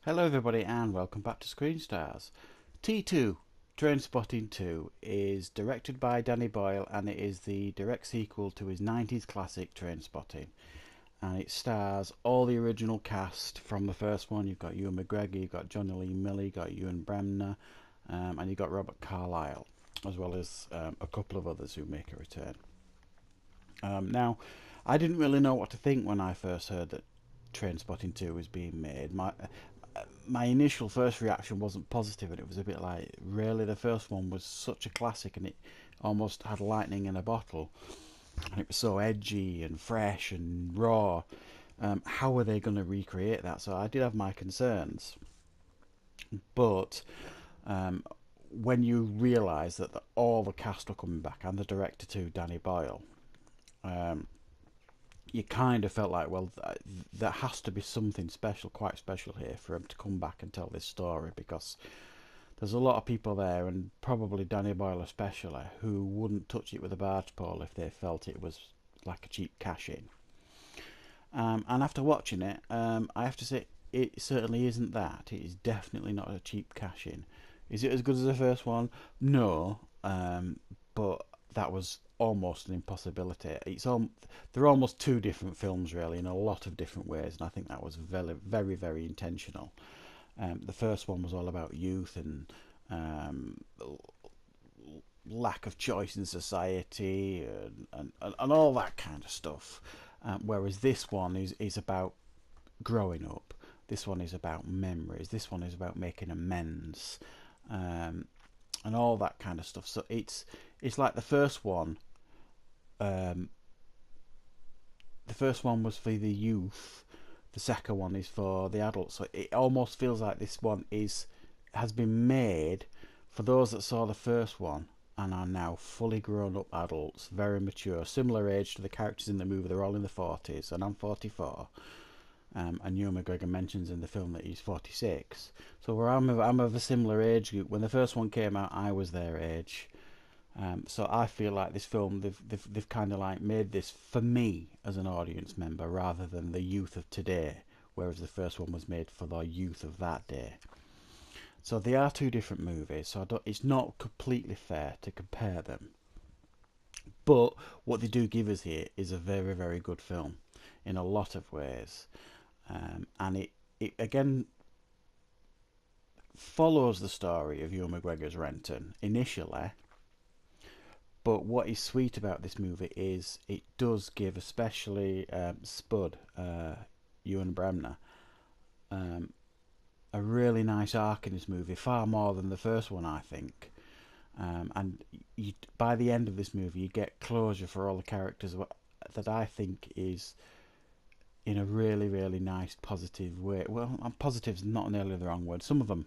Hello everybody and welcome back to Screen Stars. T2, Trainspotting 2 is directed by Danny Boyle and it is the direct sequel to his 90s classic Trainspotting. And it stars all the original cast from the first one. You've got Ewan McGregor, you've got Johnny Lee Miller, you've got Ewan Bremner, and you've got Robert Carlyle, as well as a couple of others who make a return. Now, I didn't really know what to think when I first heard that Trainspotting 2 was being made. My initial first reaction wasn't positive, and it was a bit like, really, the first one was such a classic, and it almost had lightning in a bottle, and it was so edgy and fresh and raw. How are they going to recreate that? So I did have my concerns, but when you realise that all the cast are coming back and the director too, Danny Boyle, you kind of felt like, well, there has to be something special, quite special here for him to come back and tell this story, because there's a lot of people there, and probably Danny Boyle especially, who wouldn't touch it with a barge pole if they felt it was like a cheap cash in. And after watching it, I have to say it certainly isn't that. It is definitely not a cheap cash in. Is it as good as the first one? No, but that was almost an impossibility. They're almost two different films, really, in a lot of different ways, and I think that was very, very, very intentional. The first one was all about youth and lack of choice in society and all that kind of stuff. Whereas this one is about growing up. This one is about memories. This one is about making amends, and all that kind of stuff. So it's like the first one. The first one was for the youth. The second one is for the adults. So it almost feels like this one has been made for those that saw the first one and are now fully grown up adults, very mature, similar age to the characters in the movie. They're all in the 40s, and I'm 44. And Ewan McGregor mentions in the film that he's 46. So I'm of a similar age group. When the first one came out, I was their age. So I feel like this film, they've kind of like made this for me as an audience member rather than the youth of today, whereas the first one was made for the youth of that day. So they are two different movies, so it's not completely fair to compare them. But what they do give us here is a very, very good film in a lot of ways. And it again follows the story of Ewan McGregor's Renton initially. But what is sweet about this movie is it does give, especially Spud, Ewan Bremner, um, a really nice arc in this movie, far more than the first one, I think. And by the end of this movie, you get closure for all the characters that I think is in a really, really nice, positive way. Well, positive's not nearly the wrong word. Some of them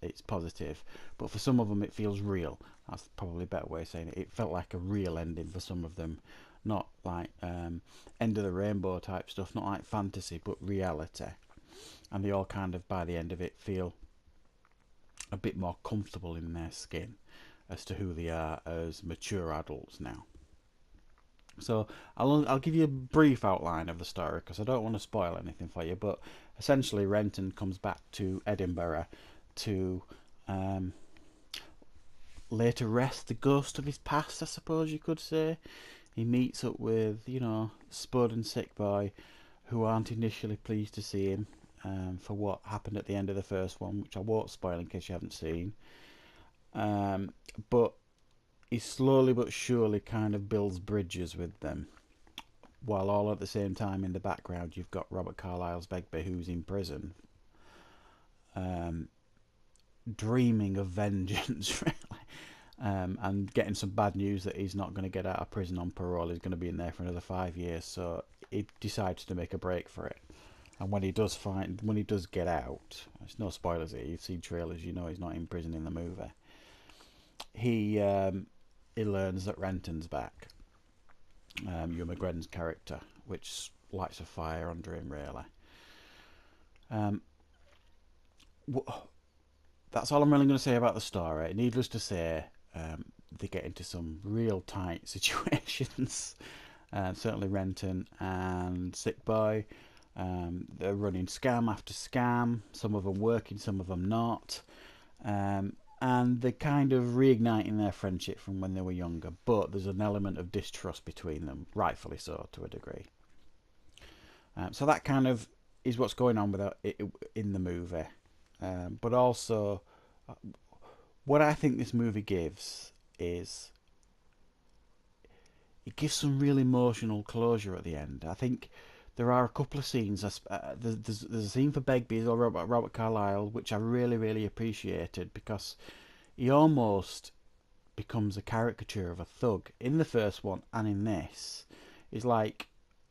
it's positive, but for some of them it feels real. That's probably a better way of saying it. It felt like a real ending for some of them, not like end of the rainbow type stuff, not like fantasy, but reality. And they all kind of, by the end of it, feel a bit more comfortable in their skin as to who they are as mature adults now. So I'll give you a brief outline of the story because I don't want to spoil anything for you. But essentially, Renton comes back to Edinburgh to lay to rest the ghost of his past, I suppose you could say. He meets up with, Spud and Sick Boy, who aren't initially pleased to see him for what happened at the end of the first one, which I won't spoil in case you haven't seen. But he slowly but surely kind of builds bridges with them, while all at the same time in the background you've got Robert Carlyle's Begbie, who's in prison, dreaming of vengeance, really, and getting some bad news that he's not going to get out of prison on parole. He's going to be in there for another 5 years, so he decides to make a break for it. And when he does get out, it's no spoilers here. You've seen trailers, you know he's not in prison in the movie. He learns that Renton's back. Ewan McGregor's character, which lights a fire under him, really. Um, that's all I'm really going to say about the story. Needless to say, they get into some real tight situations. Certainly Renton and Sick Boy. They're running scam after scam, some of them working, some of them not. And they're kind of reigniting their friendship from when they were younger, but there's an element of distrust between them, rightfully so to a degree. So that kind of is what's going on with it in the movie. But also, what I think this movie gives is it gives some real emotional closure at the end. I think there are a couple of scenes. There's a scene for Begbie or Robert Carlyle, which I really, really appreciated because he almost becomes a caricature of a thug in the first one, and in this, he's like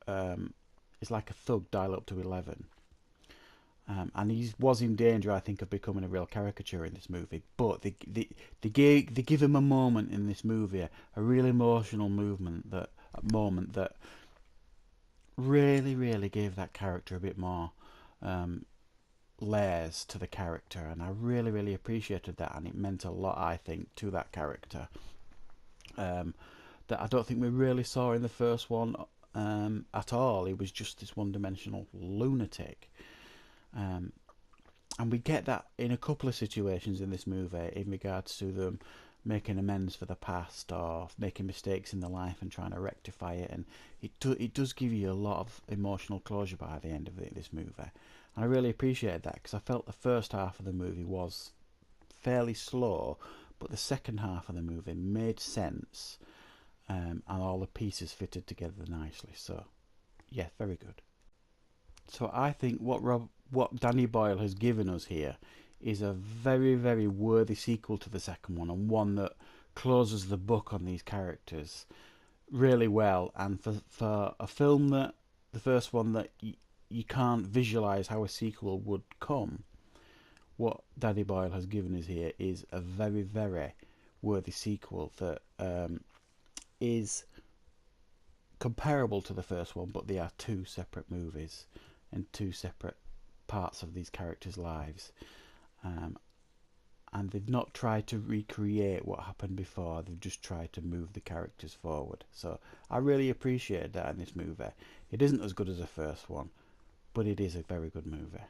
a thug dial up to 11. And he was in danger, I think, of becoming a real caricature in this movie. But they give him a moment in this movie, a real emotional moment that really, really gave that character a bit more layers to the character, and I really, really appreciated that, and it meant a lot, I think, to that character. That I don't think we really saw in the first one at all. He was just this one-dimensional lunatic. And we get that in a couple of situations in this movie in regards to them making amends for the past or making mistakes in their life and trying to rectify it, and it does give you a lot of emotional closure by the end of this movie, and I really appreciated that because I felt the first half of the movie was fairly slow, but the second half of the movie made sense, and all the pieces fitted together nicely. So yeah, very good. So I think what Danny Boyle has given us here is a very, very worthy sequel to the second one, and one that closes the book on these characters really well. And for a film that the first one that you can't visualize how a sequel would come, what Danny Boyle has given us here is a very, very worthy sequel that is comparable to the first one, but they are two separate movies and two separate parts of these characters' lives. And they've not tried to recreate what happened before, they've just tried to move the characters forward. So I really appreciate that in this movie. It isn't as good as the first one, but it is a very good movie.